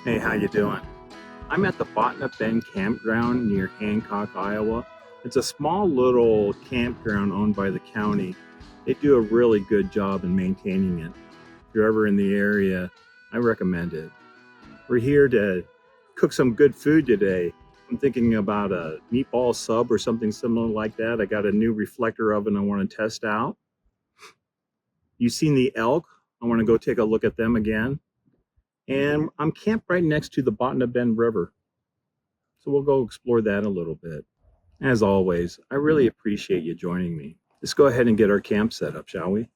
Hey, how you doing? I'm at the Botna Bend Campground near Hancock, Iowa. It's a small little campground owned by the county. They do a really good job in maintaining it. If you're ever in the area, I recommend it. We're here to cook some good food today. I'm thinking about a meatball sub or something similar like that. I got a new reflector oven I want to test out. You've seen the elk. I want to go take a look at them again. And I'm camped right next to the Botna Bend River. So we'll go explore that a little bit. As always, I really appreciate you joining me. Let's go ahead and get our camp set up, shall we?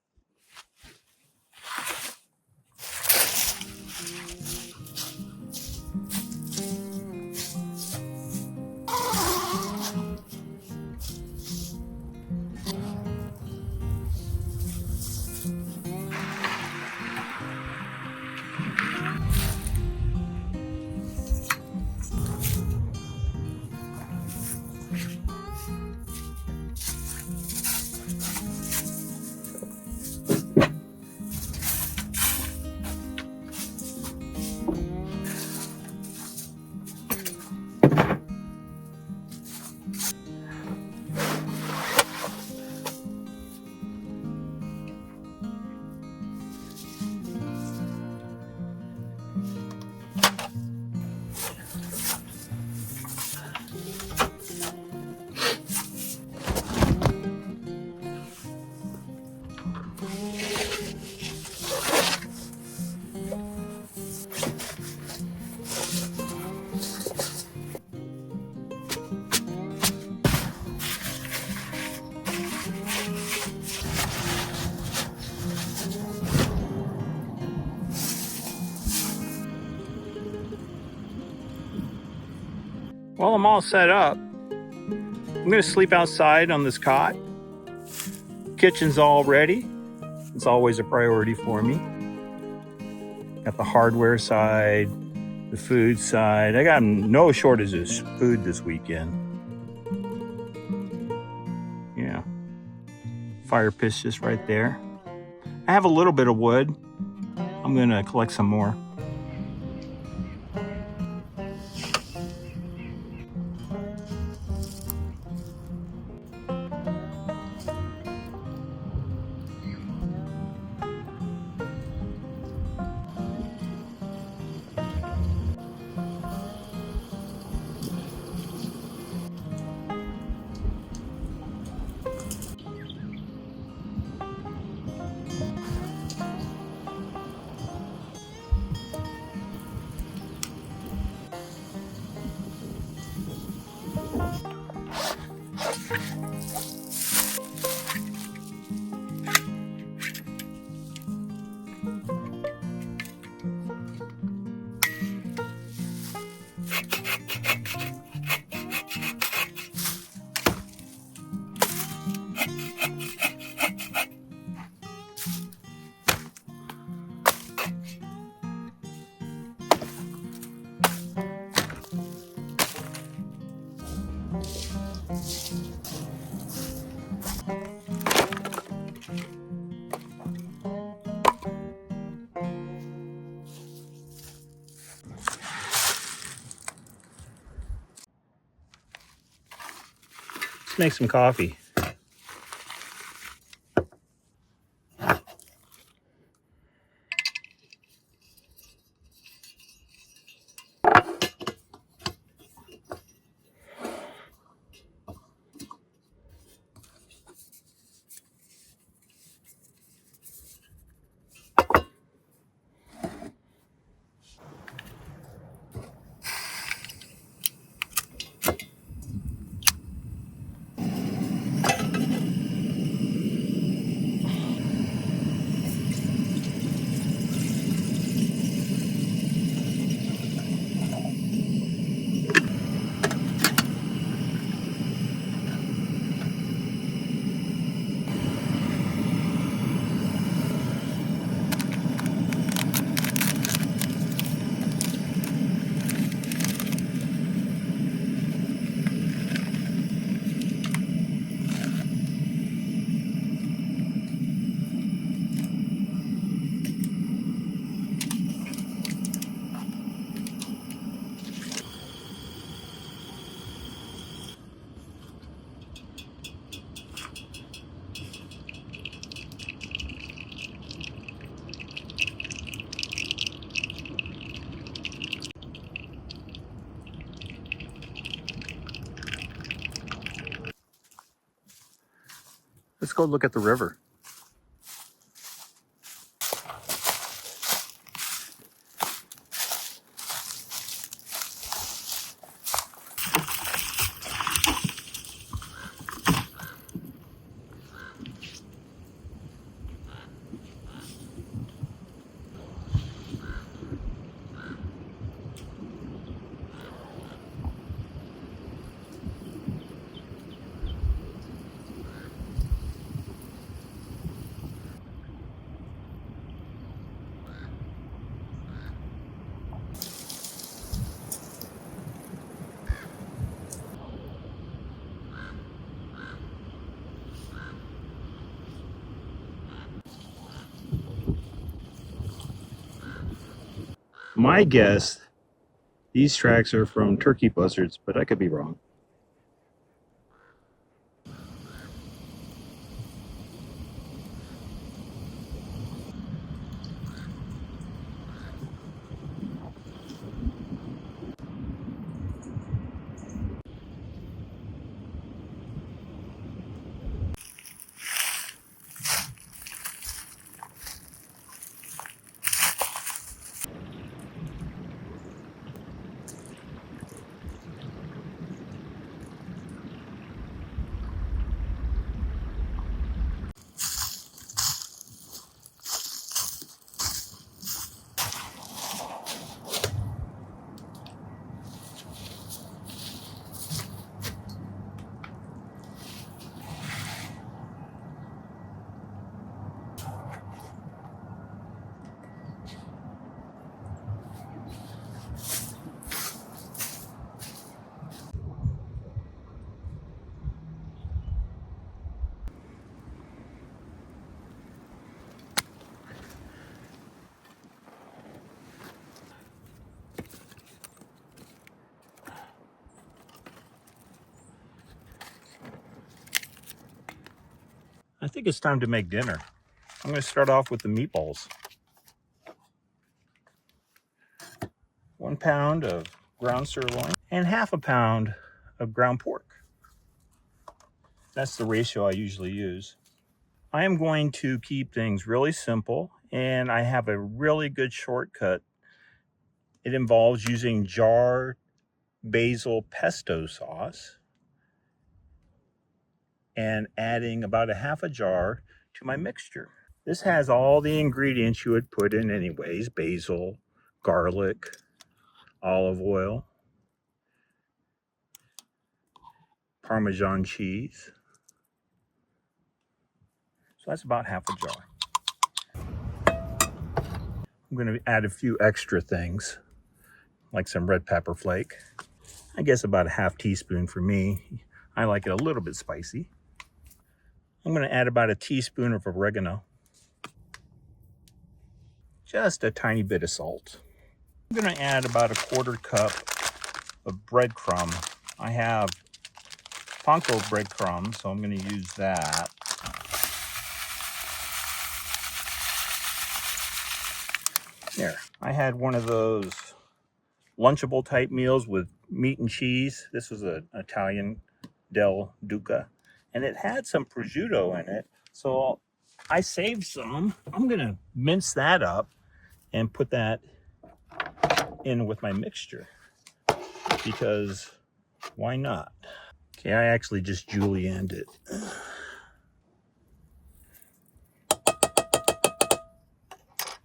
Well, I'm all set up. I'm going to sleep outside on this cot. Kitchen's all ready. It's always a priority for me. Got the hardware side, the food side. I got no shortages of food this weekend. Yeah. Fire pit's just right there. I have a little bit of wood. I'm going to collect some more. Let's make some coffee. Let's go look at the river. My guess, these tracks are from turkey buzzards, but I could be wrong. I think it's time to make dinner. I'm going to start off with the meatballs. 1 pound of ground sirloin and half a pound of ground pork. That's the ratio I usually use. I am going to keep things really simple, and I have a really good shortcut. It involves using jar basil pesto sauce and adding about a half a jar to my mixture. This has all the ingredients you would put in anyways: basil, garlic, olive oil, Parmesan cheese. So that's about half a jar. I'm going to add a few extra things, like some red pepper flake. I guess about a half teaspoon for me. I like it a little bit spicy. I'm going to add about a teaspoon of oregano. Just a tiny bit of salt. I'm going to add about a 1/4 cup of breadcrumb. I have panko breadcrumbs, so I'm going to use that. There, I had one of those Lunchable type meals with meat and cheese. This was an Italian del Duca, and it had some prosciutto in it. So I saved some. I'm gonna mince that up and put that in with my mixture, because why not? Okay, I actually just julienned it.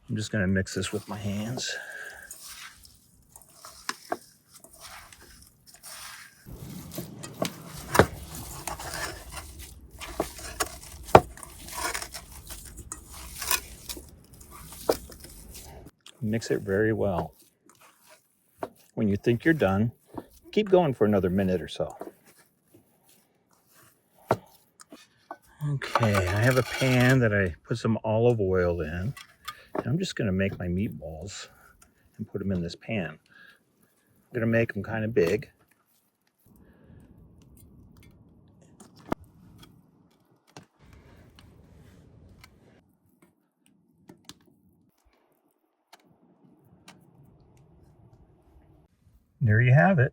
I'm just gonna mix this with my hands. Mix it very well. When you think you're done, keep going for another minute or so. Okay, I have a pan that I put some olive oil in. And I'm just going to make my meatballs and put them in this pan. I'm going to make them kind of big. There you have it.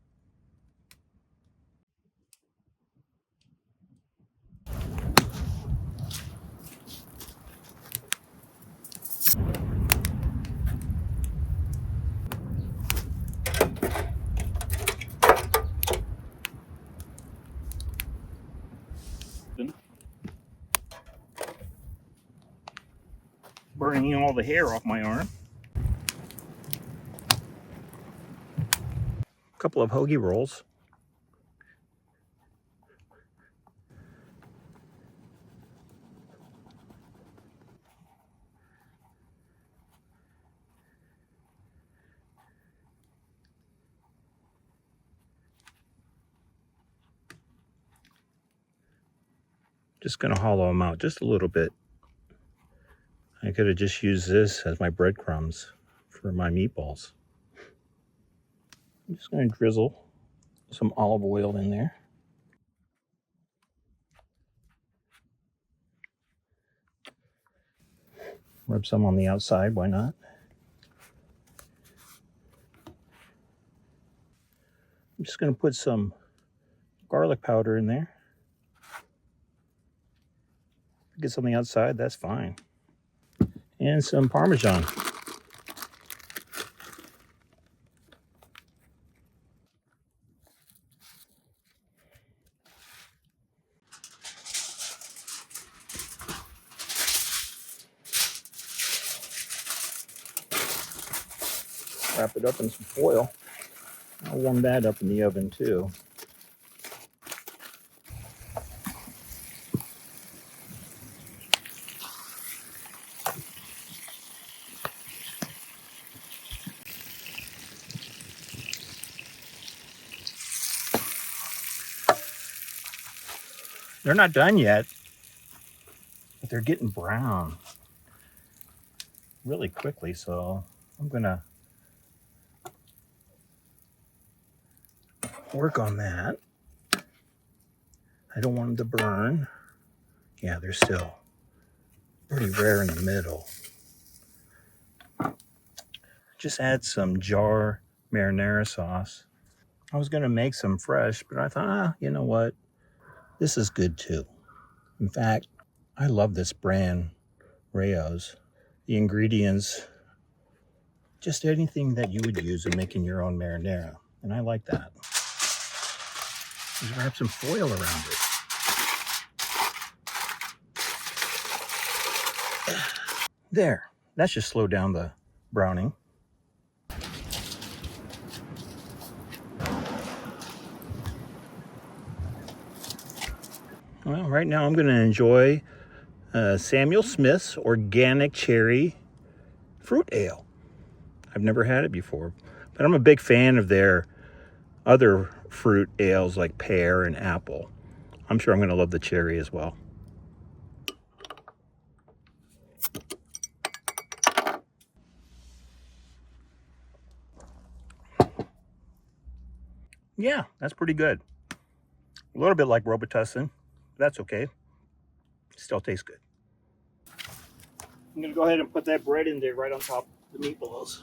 burning all the hair off my arm. A couple of hoagie rolls. Just gonna hollow them out just a little bit. I could have just used this as my breadcrumbs for my meatballs. I'm just gonna drizzle some olive oil in there. Rub some on the outside, why not? I'm just gonna put some garlic powder in there. Get some on the outside, that's fine. And some Parmesan. Wrap it up in some foil. I'll warm that up in the oven too. They're not done yet, but they're getting brown really quickly, so I'm gonna work on that. I don't want them to burn. Yeah, they're still pretty rare in the middle. Just add some jar marinara sauce. I was gonna make some fresh, but I thought, you know what? This is good too. In fact, I love this brand, Rayo's. The ingredients, just anything that you would use in making your own marinara. And I like that. Just wrap some foil around it. There, that should slow down the browning. Well, right now I'm gonna enjoy Samuel Smith's Organic Cherry Fruit Ale. I've never had it before, but I'm a big fan of their other fruit ales like pear and apple. I'm sure I'm gonna love the cherry as well. Yeah, that's pretty good. A little bit like Robitussin. That's okay. Still tastes good. I'm gonna go ahead and put that bread in there right on top of the meatballs.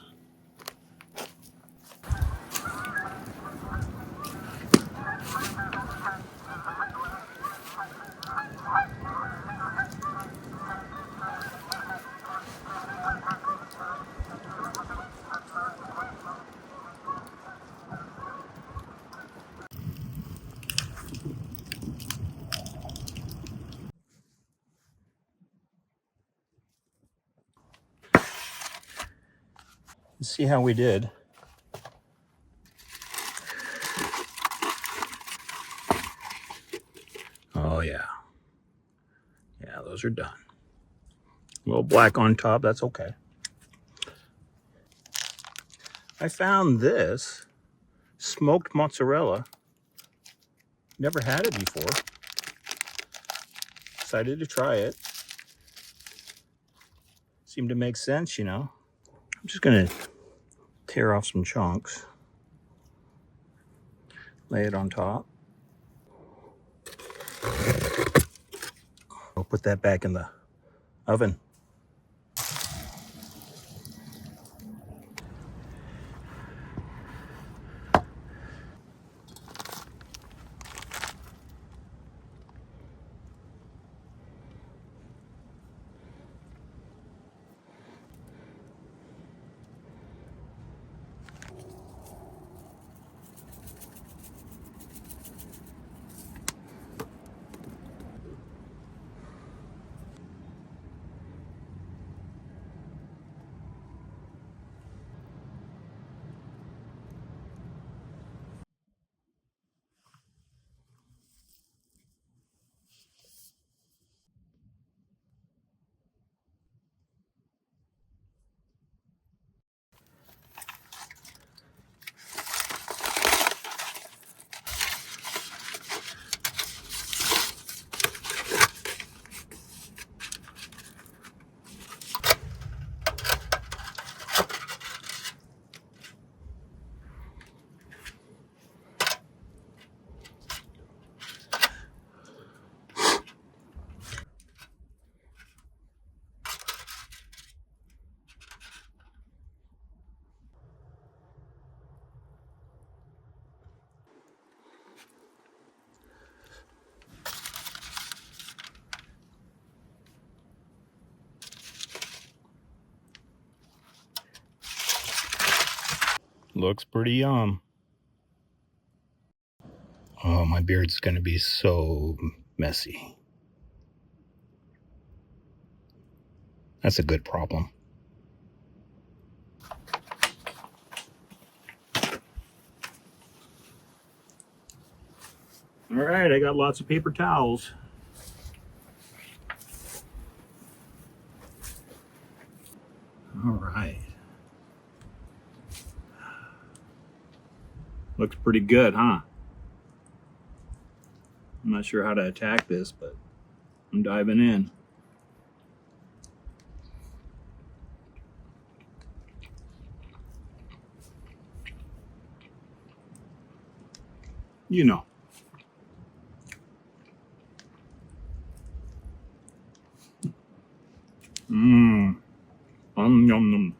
Let's see how we did. Oh yeah. Yeah, those are done. A little black on top, that's okay. I found this smoked mozzarella. Never had it before. Decided to try it. Seemed to make sense, you know. I'm just gonna tear off some chunks. Lay it on top. I'll put that back in the oven. Looks pretty yum. Oh, my beard's gonna be so messy. That's a good problem. All right, I got lots of paper towels. All right. Looks pretty good, huh? I'm not sure how to attack this, but I'm diving in. You know. Mmm. Yum, yum.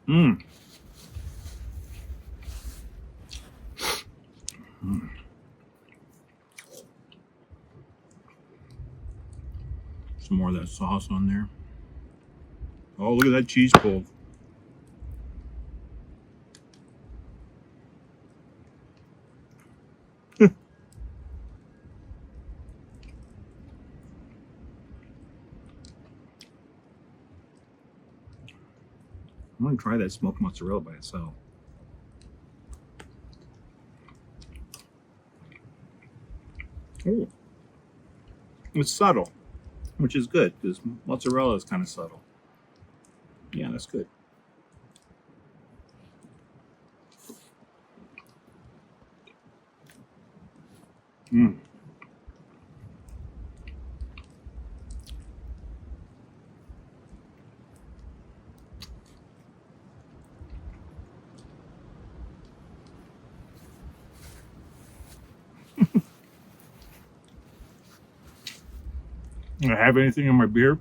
Mmm. Mm. Some more of that sauce on there. Oh, look at that cheese pull. I'm gonna try that smoked mozzarella by itself. Oh, it's subtle, which is good because mozzarella is kind of subtle. Yeah, that's good. Mm. Do I have anything in my beer?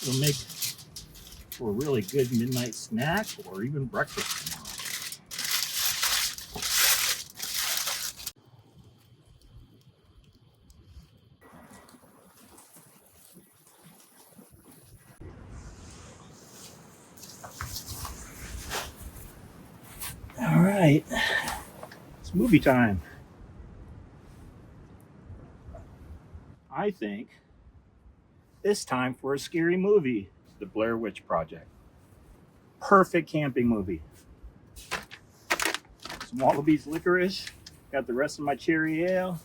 It'll make for a really good midnight snack or even breakfast tomorrow. All right, it's movie time. I think it's time for a scary movie, The Blair Witch Project. Perfect camping movie. Some Wallabies licorice. Got the rest of my cherry ale.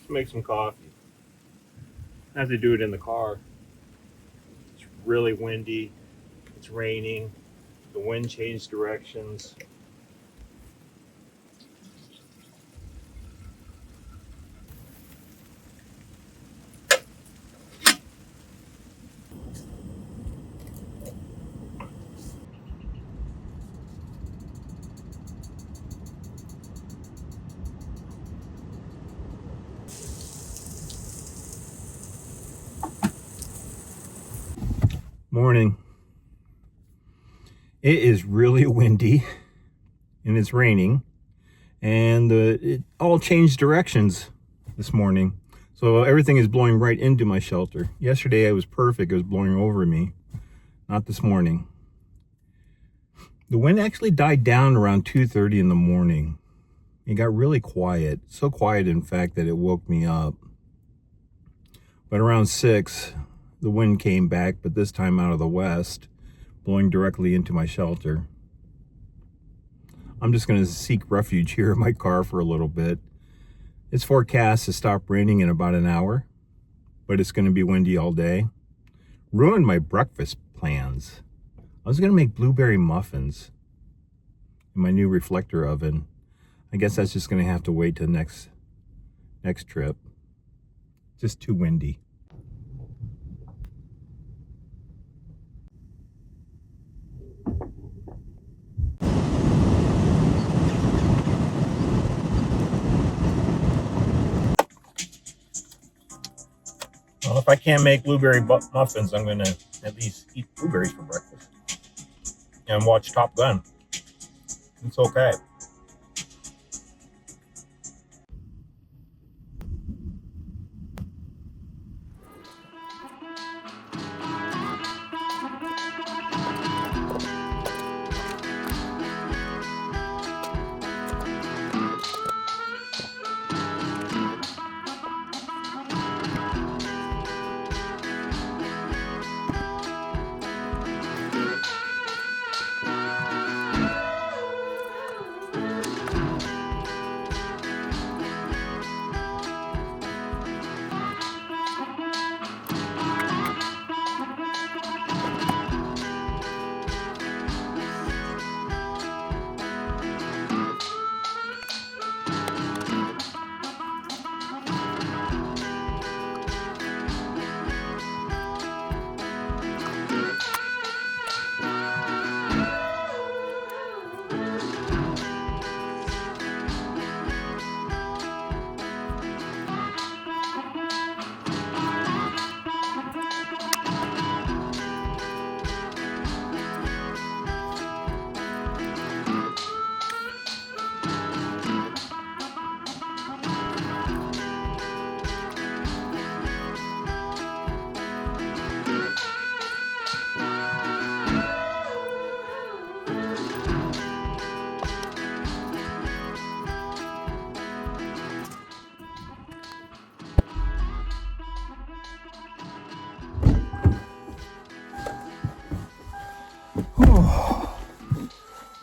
Let's make some coffee. I have to do it in the car. It's really windy. It's raining. The wind changed directions. Morning. It is really windy and it's raining, and it all changed directions this morning. So everything is blowing right into my shelter. Yesterday it was perfect. It was blowing over me. Not this morning. The wind actually died down around 2:30 in the morning. It got really quiet. So quiet, in fact, that it woke me up. But around 6, the wind came back, but this time out of the west, blowing directly into my shelter. I'm just going to seek refuge here in my car for a little bit. It's forecast to stop raining in about an hour, but it's going to be windy all day. Ruined my breakfast plans. I was going to make blueberry muffins in my new reflector oven. I guess that's just going to have to wait till next trip. Just too windy. Well, if I can't make blueberry muffins, I'm going to at least eat blueberries for breakfast and watch Top Gun. It's okay.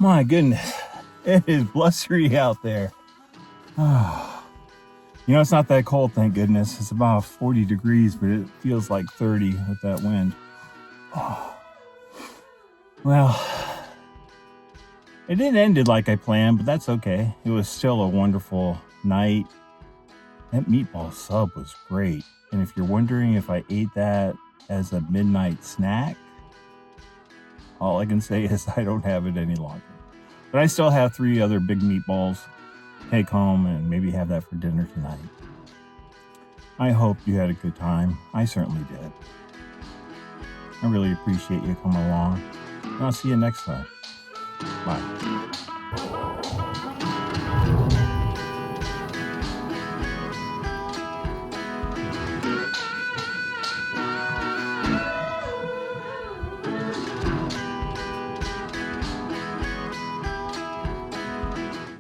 My goodness, it is blustery out there. You know, it's not that cold, thank goodness. It's about 40 degrees, but it feels like 30 with that wind. Well, it didn't end it like I planned, but that's okay. It was still a wonderful night. That meatball sub was great. And if you're wondering if I ate that as a midnight snack, all I can say is I don't have it any longer. But I still have 3 other big meatballs to take home and maybe have that for dinner tonight. I hope you had a good time. I certainly did. I really appreciate you coming along. And I'll see you next time. Bye.